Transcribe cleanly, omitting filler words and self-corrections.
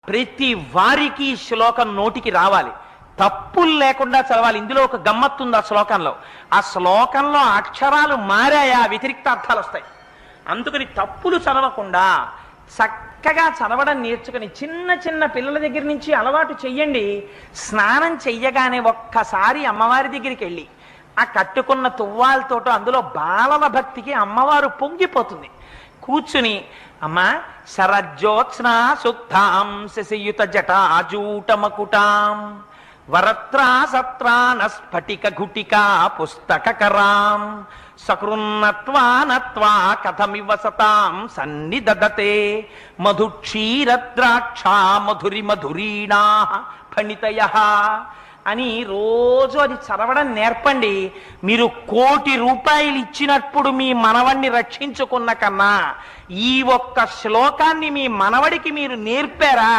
ప్రతి వారికి ఈ శ్లోకం నోటికి రావాలి, తప్పులు లేకుండా చదవాలి. ఇందులో ఒక గమ్మత్తు ఉంది ఆ శ్లోకంలో అక్షరాలు మారాయా వ్యతిరిక్త అర్థాలు వస్తాయి. అందుకని తప్పులు చదవకుండా చక్కగా చదవడం నేర్చుకుని చిన్న చిన్న పిల్లల దగ్గర నుంచి అలవాటు చెయ్యండి. స్నానం చెయ్యగానే ఒక్కసారి అమ్మవారి దగ్గరికి వెళ్ళి ఆ కట్టుకున్న తువ్వాలతోటో అందులో బాలల భక్తికి అమ్మవారు పొంగిపోతుంది. కూర్చుని అమ్మా శరజ్యోత్స్నా సుక్తాం శశియుత జటాజూటమకుటాం వరత్రా సత్రాన స్ఫటిక ఘుటికా పుస్తకరాం సకృన్నత్వా నత్వా కథమివ సతాం సన్నిదదతే మధుక్షీరద్రాక్షా మధురి మధురీణా ఫణితయః అని రోజు అది చదవడం నేర్పండి. మీరు 1,00,00,000 రూపాయలు ఇచ్చినప్పుడు మీ మనవణ్ణి రక్షించుకున్న కన్నా ఈ ఒక్క శ్లోకాన్ని మీ మనవడికి మీరు నేర్పారా